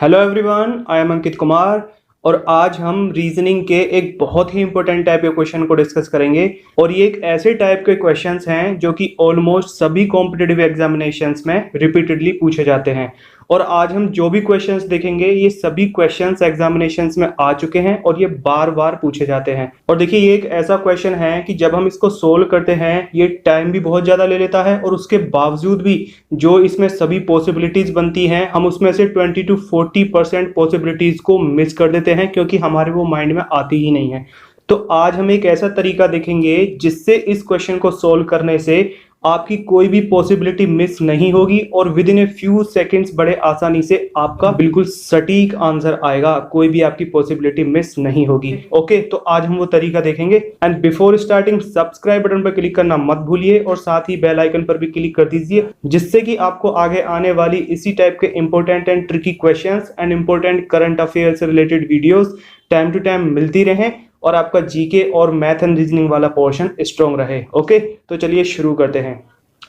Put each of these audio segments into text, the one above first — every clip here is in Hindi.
Hello everyone, I am Ankit Kumar और आज हम रीजनिंग के एक बहुत ही इंपॉर्टेंट टाइप के क्वेश्चन को डिस्कस करेंगे। और ये एक ऐसे टाइप के क्वेश्चंस हैं जो कि ऑलमोस्ट सभी कॉम्पिटिटिव एग्जामिनेशंस में रिपीटेडली पूछे जाते हैं। और आज हम जो भी क्वेश्चंस देखेंगे ये सभी क्वेश्चंस एग्जामिनेशंस में आ चुके हैं और ये बार बार पूछे जाते हैं। और देखिए, ये एक ऐसा क्वेश्चन है कि जब हम इसको सोल्व करते हैं ये टाइम भी बहुत ज़्यादा ले लेता है और उसके बावजूद भी जो इसमें सभी पॉसिबिलिटीज बनती हैं हम उसमें से 20 to 40% पॉसिबिलिटीज को मिस कर देते हैं क्योंकि हमारे वो माइंड में आती ही नहीं है। तो आज हम एक ऐसा तरीका देखेंगे जिससे इस क्वेश्चन को सोल्व करने से आपकी कोई भी पॉसिबिलिटी मिस नहीं होगी और with in a few seconds बड़े आसानी से आपका बिल्कुल सटीक आंसर आएगा, कोई भी आपकी पॉसिबिलिटी मिस नहीं होगी। ओके, तो आज हम वो तरीका देखेंगे। And before starting subscribe button पर क्लिक करना मत भूलिए और साथ ही बेल आइकन पर भी क्लिक कर दीजिए जिससे कि आपको आगे आने वाली इसी टाइप के important and tricky questions and important current affair से related videos time to time मिलती रहें और आपका जीके और मैथ एंड रीजनिंग वाला पोर्शन स्ट्रॉन्ग रहे। ओके, तो चलिए शुरू करते हैं।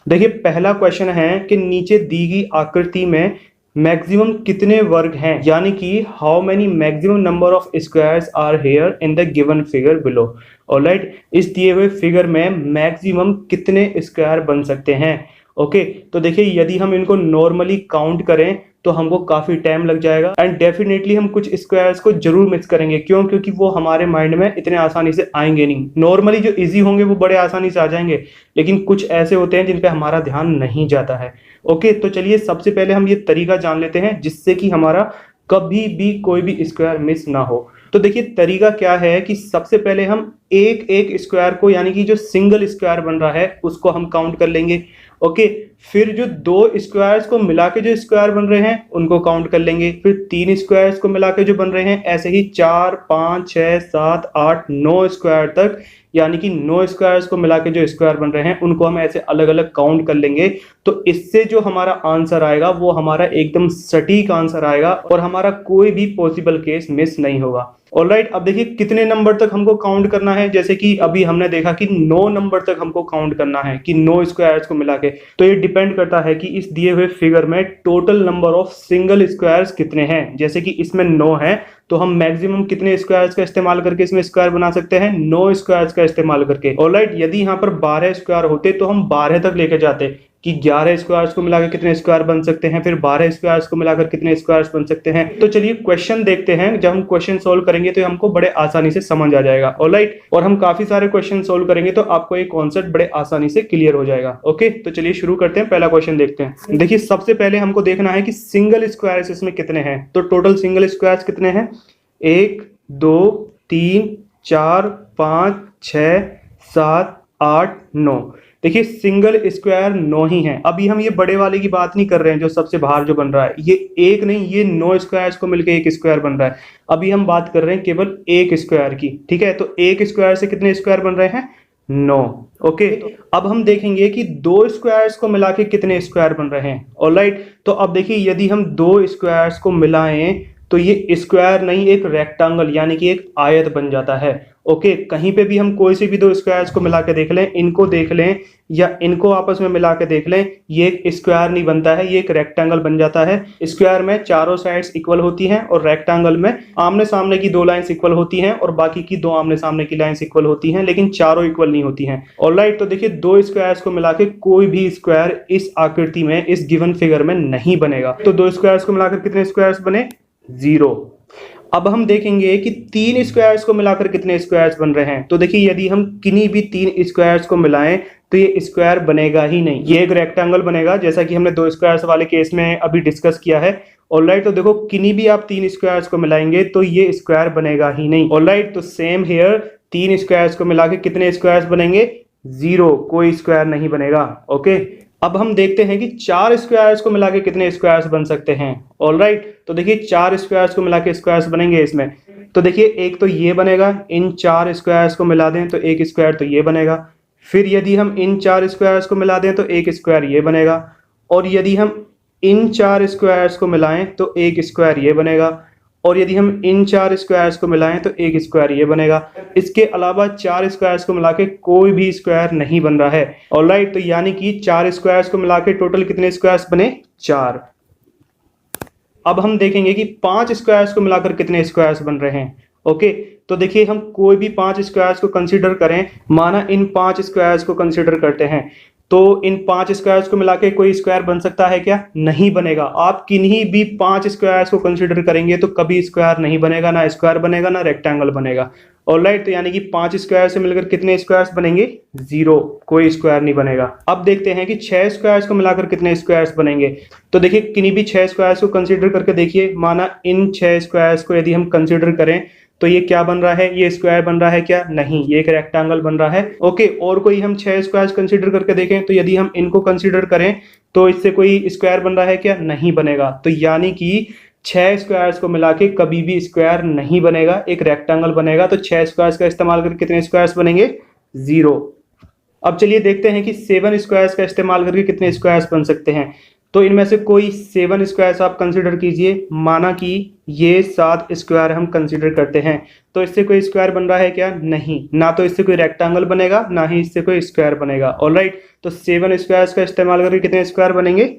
देखिए, पहला क्वेश्चन है कि नीचे दी गई आकृति में मैक्सिमम कितने वर्ग हैं, यानी कि how many maximum number of squares are here in the given figure below. Alright, इस दिए हुए फिगर में मैक्सिमम कितने स्क्वायर बन सकते हैं। ओके, तो देखिए यदि हम इनको नॉर्मली काउंट करें तो हमको काफी टाइम लग जाएगा एंड डेफिनेटली हम कुछ स्क्वायर्स को जरूर मिस करेंगे। क्यों? क्योंकि वो हमारे माइंड में इतने आसानी से आएंगे नहीं। नॉर्मली जो इजी होंगे वो बड़े आसानी से आ जाएंगे, लेकिन कुछ ऐसे होते हैं जिन पे हमारा ध्यान नहीं जाता है। ओके, तो चलिए सबसे पहले हम ये तरीका जान लेते हैं जिससे कि हमारा कभी भी कोई भी स्क्वायर मिस ना हो। तो देखिए तरीका क्या है कि सबसे पहले हम एक एक स्क्वायर को, यानी कि जो सिंगल स्क्वायर बन रहा है उसको हम काउंट कर लेंगे। ओके, फिर जो दो स्क्वायर्स को मिला के जो स्क्वायर बन रहे हैं उनको काउंट कर लेंगे। फिर तीन स्क्वायर्स को मिला के जो बन रहे हैं, ऐसे ही 4, 5, 6, 7, 8, 9 स्क्वायर तक, यानी कि 9 स्क्वायर्स को मिला के जो स्क्वायर बन रहे हैं उनको हम ऐसे अलग अलग काउंट कर लेंगे। तो इससे जो हमारा आंसर आएगा वो हमारा एकदम सटीक आंसर आएगा और हमारा कोई भी पॉसिबल केस मिस नहीं होगा। ऑलराइट, अब देखिए कितने नंबर तक हमको काउंट करना है। जैसे कि अभी हमने देखा कि 9 नंबर तक हमको काउंट करना है कि 9 स्क्वायर्स को मिला के। तो ये डिपेंड करता है कि इस दिए हुए फिगर में total number of single squares कितने हैं। जैसे कि इसमें 9 है तो हम मैक्सिमम कितने स्क्वायर्स का इस्तेमाल करके इसमें स्क्वायर बना सकते हैं, 9 स्क्वायर्स का इस्तेमाल करके। ऑलराइट, यदि यहाँ पर 12 स्क्वायर होते तो हम 12 तक लेके जाते कि 11 स्क्वायर्स को मिलाकर कितने स्क्वायर बन सकते हैं, फिर 12 स्क्वायर्स को मिलाकर कितने स्क्वायर्स बन सकते हैं। तो चलिए क्वेश्चन देखते हैं। जब हम क्वेश्चन सोल्व करेंगे तो हमको बड़े आसानी से समझ आ जाएगा। ऑलराइट, और हम काफी सारे क्वेश्चन सोल्व करेंगे तो आपको ये कॉन्सेप्ट बड़े आसानी से क्लियर हो जाएगा। ओके, तो चलिए शुरू करते हैं। पहला क्वेश्चन देखते हैं। देखिए सबसे पहले हमको देखना है कि सिंगल स्क्वायर्स इसमें कितने हैं। तो टोटल सिंगल स्क्वायर्स कितने हैं? 1, 2, 3, 4, 5, 6, 7, 8, 9। देखिए सिंगल स्क्वायर 9 ही है। अभी हम ये बड़े वाले की बात नहीं कर रहे हैं जो सबसे बाहर जो बन रहा है, ये एक नहीं, ये 9 स्क्वायर्स को मिलकर एक स्क्वायर बन रहा है। अभी हम बात कर रहे हैं केवल एक स्क्वायर की। ठीक है, तो एक स्क्वायर से कितने स्क्वायर बन रहे हैं? 9। ओके, अब हम देखेंगे कि दो स्क्वायर्स को मिला के कितने स्क्वायर बन रहे हैं। ऑलराइट, तो अब देखिए यदि हम दो स्क्वायर्स को मिलाएं तो ये स्क्वायर नहीं, एक रेक्टेंगल यानी कि एक आयत बन जाता है। ओके, कहीं पे भी हम कोई से भी दो स्क्वायर्स को मिला के देख लें, इनको देख लें या इनको आपस में मिला के देख लें, ये एक स्क्वायर नहीं बनता है, ये एक रेक्टेंगल बन जाता है। स्क्वायर में चारों साइड्स इक्वल होती हैं और रेक्टेंगल में आमने सामने की दो लाइंस इक्वल होती हैं और बाकी की दो आमने सामने की लाइंस इक्वल होती हैं, लेकिन चारों इक्वल नहीं होती हैं। ऑलराइट, तो देखिए दो स्क्वायर्स को मिला के कोई भी स्क्वायर इस आकृति में, इस गिवन फिगर में नहीं बनेगा। तो दो स्क्वायर्स को मिलाकर कितने स्क्वायर्स बने? 0। अब हम देखेंगे कि तीन स्क्वायर्स को मिलाकर कितने स्क्वायर्स बन रहे हैं। तो देखिए यदि हम किन्हीं भी तीन स्क्वायर्स को मिलाएं तो ये स्क्वायर बनेगा ही नहीं, ये एक रेक्टेंगल बनेगा, जैसा कि हमने दो स्क्वायर्स वाले केस में अभी डिस्कस किया है। ऑलराइट, तो देखो किन्हीं भी आप तीन स्क्वायर्स को मिलाएंगे तो ये स्क्वायर बनेगा ही नहीं। ऑलराइट, तो सेम हियर, तीन स्क्वायर्स को मिला के कितने स्क्वायर्स बनेंगे? 0, कोई स्क्वायर नहीं बनेगा। ओके, अब हम देखते हैं कि चार स्क्वायर्स को मिला के कितने स्क्वायर्स बन सकते हैं। ऑलराइट, तो देखिए चार स्क्वायर्स को मिला के स्क्वायर्स बनेंगे इसमें। तो देखिए एक तो ये बनेगा, इन चार स्क्वायर्स को मिला दें तो एक स्क्वायर तो ये बनेगा। फिर यदि हम इन चार स्क्वायर्स को मिला दें तो एक स्क्वायर ये बनेगा। और यदि हम इन चार स्क्वायर्स को मिलाएं तो एक स्क्वायर ये बनेगा। और यदि हम इन चार स्क्वायर्स को मिलाएं तो एक स्क्वायर ये बनेगा। इसके अलावा चार स्क्वायर्स को मिला के कोई भी स्क्वायर नहीं बन रहा है। ऑलराइट, तो यानी कि चार स्क्वायर्स को मिला के टोटल कितने स्क्वायर्स बने? 4। अब हम देखेंगे कि 5 स्क्वायर्स को मिलाकर कितने स्क्वायर्स बन रहे हैं। ओके, तो देखिए हम कोई भी 5 स्क्वायर्स को कंसीडर करें, माना इन 5 स्क्वायर्स को कंसीडर करते हैं, तो इन 5 स्क्वायर्स को मिला के कोई स्क्वायर बन सकता है क्या? नहीं बनेगा। आप किन्हीं भी 5 स्क्वायर्स को कंसीडर करेंगे तो कभी स्क्वायर नहीं बनेगा, ना स्क्वायर बनेगा ना रेक्टेंगल बनेगा। ऑलराइट, तो यानी कि 5 स्क्वायर से मिलकर कितने स्क्वायर्स बनेंगे? 0, कोई स्क्वायर नहीं बनेगा। अब देखते हैं कि 6 स्क्वायर्स को मिलाकर कितने स्क्वायर्स बनेंगे। तो देखिए किन्हीं भी 6 स्क्वायर्स को कंसीडर करके देखिए, माना इन 6 स्क्वायर्स को यदि हम कंसीडर करें तो ये क्या बन रहा है? ये स्क्वायर बन रहा है क्या? नहीं, ये एक रेक्टेंगल बन रहा है। ओके, और कोई हम 6 स्क्वायर्स कंसीडर करके देखें तो यदि हम इनको कंसीडर करें तो इससे कोई स्क्वायर बन रहा है क्या? नहीं बनेगा। तो यानी कि 6 स्क्वायर्स को मिला के कभी भी स्क्वायर नहीं बनेगा, एक रेक्टेंगल बनेगा। तो 6 स्क्वायर्स का इस्तेमाल करके कितने स्क्वायर्स बनेंगे? 0। अब चलिए देखते हैं कि 7 स्क्वायर्स का इस्तेमाल करके कितने स्क्वायर्स बन सकते हैं। तो इनमें से कोई 7 स्क्वायर्स आप कंसीडर कीजिए, माना कि ये 7 स्क्वायर हम कंसीडर करते हैं, तो इससे कोई स्क्वायर बन रहा है क्या? नहीं, ना तो इससे कोई रेक्टेंगल बनेगा ना ही इससे कोई स्क्वायर बनेगा। ऑलराइट, तो 7 स्क्वायर्स का इस्तेमाल करके कितने स्क्वायर बनेंगे?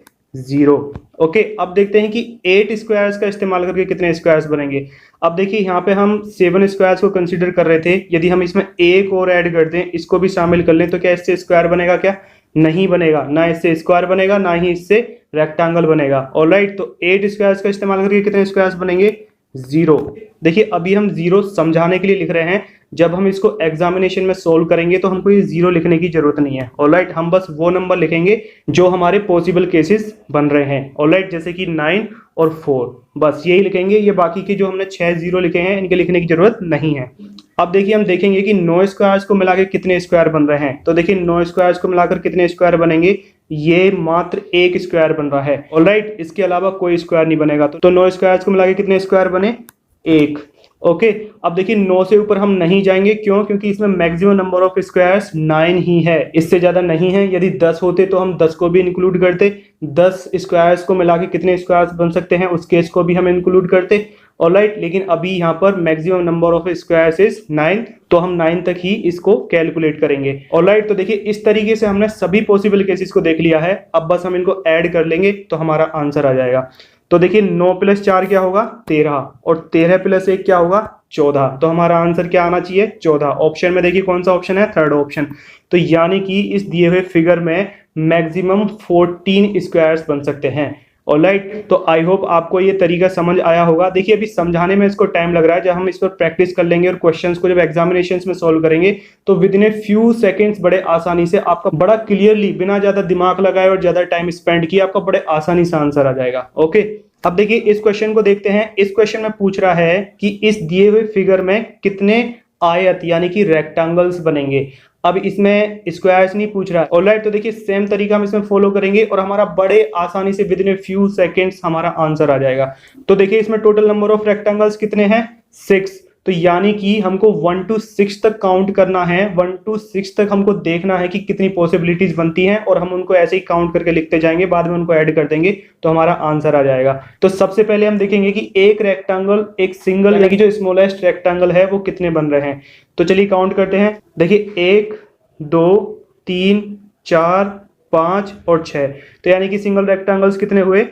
0। ओके, अब देखते हैं कि 8 स्क्वायर्स का इस्तेमाल करके कितने स्क्वायर्स बनेंगे। अब देखिए यहाँ पे हम 7 स्क्वायर्स को कंसीडर कर रहे थे, यदि हम इसमें एक और ऐड कर दें, इसको भी शामिल कर लें, तो क्या इससे स्क्वायर बनेगा क्या? नहीं बनेगा, ना इससे स्क्वायर बनेगा ना ही इससे रेक्टेंगल बनेगा। ऑलराइट, तो 8 स्क्वायर्स का इस्तेमाल करके कितने स्क्वायर्स बनेंगे? 0। देखिए अभी हम 0 समझाने के लिए लिख रहे हैं, जब हम इसको एग्जामिनेशन में सोल्व करेंगे तो हमको ये 0 लिखने की जरूरत नहीं है। ऑलराइट, हम बस वो नंबर लिखेंगे जो हमारे पॉसिबल केसेस बन रहे हैं। ऑलराइट, जैसे कि 9 और 4, बस यही लिखेंगे। ये बाकी के जो हमने 6 0 लिखे हैं इनके लिखने की जरूरत नहीं है। अब देखिए हम देखेंगे कि 9 स्क्वायर्स को मिलाकर कितने स्क्वायर बन रहे हैं। तो देखिए 9 स्क्वायर्स को मिलाकर कितने स्क्वायर बनेंगे? ये मात्र एक स्क्वायर बन रहा है। ऑलराइट, इसके अलावा कोई स्क्वायर नहीं बनेगा। तो 9 स्क्वायर्स को मिलाकर कितने स्क्वायर बने? 1। ओके, अब देखिए 9 से ऊपर हम नहीं जाएंगे, क्यों? क्योंकि इसमें मैक्सिमम नंबर ऑफ स्क्वायर्स 9 ही है, इससे ज्यादा नहीं है। यदि 10 होते तो हम 10 को भी इंक्लूड करते, 10 स्क्वायर्स को मिला के कितने स्क्वायर्स बन सकते हैं उस केस को भी हम इंक्लूड करते। ऑलराइट, लेकिन अभी यहाँ पर maximum number of squares is 9, तो हम 9 तक ही इसको कैलकुलेट करेंगे। ऑलराइट, तो देखिए इस तरीके से हमने सभी पॉसिबल केसेस को देख लिया है। अब बस हम इनको ऐड कर लेंगे तो हमारा आंसर आ जाएगा। तो देखिए 9 + 4 क्या होगा? 13, और 13 + 1 क्या होगा? 14। तो हमारा आंसर क्या आना चाहिए? 14। ऑप्शन में देखिए कौन सा ऑप्शन है? Third option. तो यानी कि इस दिए हुए फिगर में मैक्सिमम 14 स्क्वायर्स बन सकते हैं। ऑलराइट, तो आई होप आपको ये तरीका समझ आया होगा। देखिए अभी समझाने में इसको टाइम लग रहा है, जब हम इस पर प्रैक्टिस कर लेंगे और क्वेश्चंस को जब एग्जामिनेशंस में सॉल्व करेंगे तो with in a few seconds बड़े आसानी से आपका बड़ा क्लियरली, बिना ज्यादा दिमाग लगाए और ज्यादा टाइम स्पेंड किए, आपका बड़े आसानी से आंसर आ जाएगा। ओके, अब देखिए इस क्वेश्चन को देखते हैं। इस क्वेश्चन में पूछ रहा है कि इस दिए हुए फिगर में कितने आयत यानी कि रेक्टेंगल्स बनेंगे। अब इसमें स्क्वायर्स नहीं पूछ रहा है। ऑलराइट, तो देखिए सेम तरीका हम इसमें फॉलो करेंगे और हमारा बड़े आसानी से with in a few seconds हमारा आंसर आ जाएगा। तो देखिए इसमें टोटल नंबर ऑफ रेक्टेंगल्स कितने हैं? 6। तो यानी कि हमको 1 to 6 तक काउंट करना है। 1 to 6 तक हमको देखना है कि कितनी पॉसिबिलिटीज बनती हैं, और हम उनको ऐसे ही काउंट करके लिखते जाएंगे, बाद में उनको ऐड कर देंगे तो हमारा आंसर आ जाएगा। तो सबसे पहले हम देखेंगे कि एक रेक्टेंगल, एक सिंगल यानी कि जो स्मॉलेस्ट रेक्टेंगल है वो कितने बन रहे हैं। तो चलिए काउंट करते हैं। देखिए 1 2 3 4 5 और 6, तो यानी कि सिंगल रेक्टेंगल्स कितने हुए?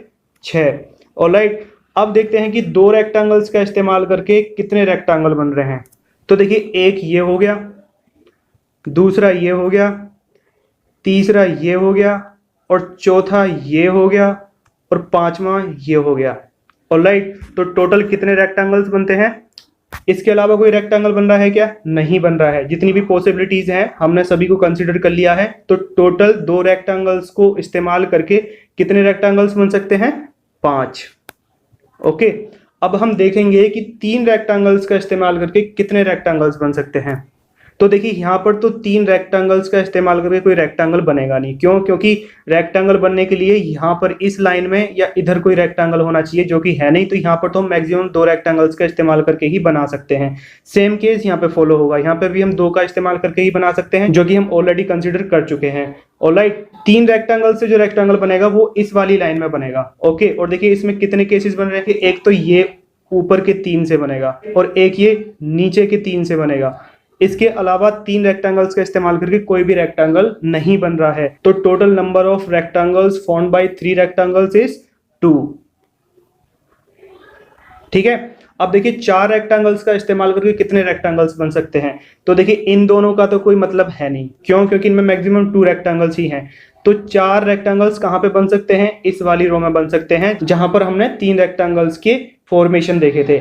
6। ऑलराइट, अब देखते हैं कि 2 रेक्टेंगल्स का इस्तेमाल करके कितने रेक्टेंगल बन रहे हैं। तो देखिए एक ये हो गया, दूसरा ये हो गया, तीसरा ये हो गया, और चौथा ये हो गया, और पांचवा ये हो गया। ऑलराइट, तो टोटल कितने रेक्टेंगल्स बनते हैं? इसके अलावा कोई रेक्टेंगल बन रहा है क्या? नहीं बन रहा है। जितनी भी पॉसिबिलिटीज हैं हमने सभी को कंसीडर कर लिया है। तो टोटल 2 रेक्टेंगल्स को इस्तेमाल करके कितने रेक्टेंगल्स बन सकते हैं? 5। ओके, अब हम देखेंगे कि 3 रेक्टेंगल्स का इस्तेमाल करके कितने रेक्टेंगल्स बन सकते हैं। तो देखिए यहाँ पर तो 3 रेक्टेंगल्स का इस्तेमाल करके कोई रेक्टेंगल बनेगा नहीं। क्यों? क्योंकि रेक्टेंगल बनने के लिए यहाँ पर इस लाइन में या इधर कोई रेक्टेंगल होना चाहिए, जो कि है नहीं। तो यहाँ पर तो हम मैक्सिमम 2 रेक्टेंगल्स का इस्तेमाल करके ही बना सकते हैं। सेम केस यहाँ पे फॉलो होगा, यहाँ पे भी हम 2 का इस्तेमाल करके ही बना सकते हैं, जो कि हम ऑलरेडी कंसिडर कर चुके हैं। ऑलराइट, 3 रेक्टेंगल से जो रेक्टेंगल बनेगा वो इस वाली लाइन में बनेगा। ओके, और देखिए इसमें कितने केसेस बन रहे हैं। एक तो ये ऊपर के 3 से बनेगा, और एक ये नीचे के 3 से बनेगा। इसके अलावा 3 रेक्टेंगल्स का इस्तेमाल करके कोई भी रेक्टेंगल नहीं बन रहा है। तो total number of rectangles formed by 3 rectangles is 2। ठीक है। अब देखिए 4 रेक्टेंगल्स का इस्तेमाल करके कितने रेक्टेंगल्स बन सकते हैं। तो देखिए इन दोनों का तो कोई मतलब है नहीं, क्यों? क्योंकि इनमें मैक्सिमम 2 रेक्टेंगल्स ही हैं। तो 4 रेक्टेंगल्स कहाँ पे बन सकते हैं? इस वाली रो में बन सकते हैं जहां पर हमने 3 रेक्टेंगल्स के फॉर्मेशन देखे थे।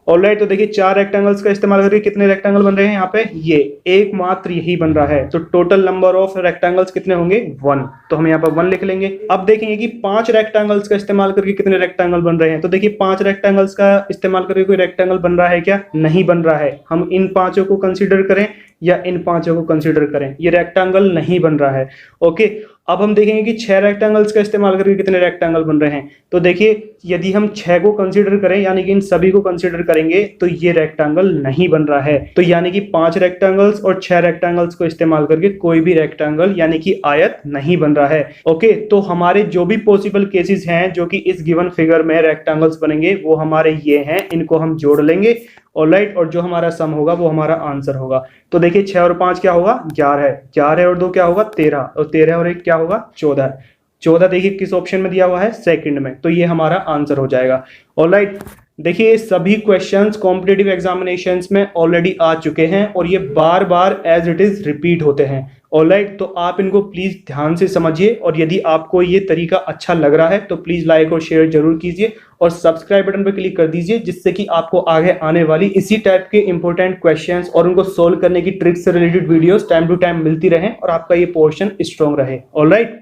ऑलराइट, तो देखिए 4 रेक्टेंगल्स का इस्तेमाल करके कितने रेक्टेंगल बन रहे हैं यहाँ पे? ये एकमात्र यही बन रहा है। तो टोटल नंबर ऑफ रेक्टेंगल्स कितने होंगे? 1। तो हम यहाँ पर 1 लिख लेंगे। अब देखेंगे कि 5 रेक्टेंगल्स का इस्तेमाल करके कितने रेक्टेंगल बन रहे हैं। तो देखिए 5 रेक्टेंगल्स का इस्तेमाल करके कोई रेक्टेंगल बन रहा है क्या? नहीं बन रहा है। हम इन पांचों को कंसीडर करें या इन पांचों को कंसीडर करें, ये रेक्टेंगल नहीं बन रहा है। ओके, अब हम देखेंगे कि 6 रेक्टेंगल्स का इस्तेमाल करके कितने रेक्टेंगल बन रहे हैं। तो देखिए यदि हम 6 को कंसीडर करें, यानी कि इन सभी को कंसीडर करेंगे, तो ये रेक्टेंगल नहीं बन रहा है। तो यानी कि 5 रेक्टेंगल्स और 6 रेक्टेंगल्स को इस्तेमाल करके कोई भी रेक्टेंगल यानी कि आयत नहीं बन रहा है। ओके, तो हमारे जो भी पॉसिबल केसेस हैं जो कि इस गिवन फिगर में रेक्टेंगल्स बनेंगे वो हमारे ये हैं, इनको हम जोड़ लेंगे। ऑलराइट, और जो हमारा सम होगा वो हमारा आंसर होगा। तो देखिए 6 और 5 क्या होगा? 11। 11 और 2 क्या होगा? 13। और 13 और 1 क्या होगा? 14। 14 देखिए किस ऑप्शन में दिया हुआ है? सेकंड में। तो ये हमारा आंसर हो जाएगा। ऑलराइट, देखिए सभी क्वेश्चंस कॉम्पिटिटिव एग्जामिनेशंस में ऑलरेडी आ चुके हैं और ये बार बार एज इट इज रिपीट होते हैं। ऑलराइट, तो आप इनको प्लीज ध्यान से समझिए और यदि आपको ये तरीका अच्छा लग रहा है तो प्लीज लाइक और शेयर जरूर कीजिए और सब्सक्राइब बटन पर क्लिक कर दीजिए, जिससे कि आपको आगे आने वाली इसी टाइप के इंपॉर्टेंट क्वेश्चंस और उनको सोल्व करने की ट्रिक्स से related videos time to time मिलती रहे और आपका ये पोर्शन स्ट्रॉन्ग रहे। ऑलराइट।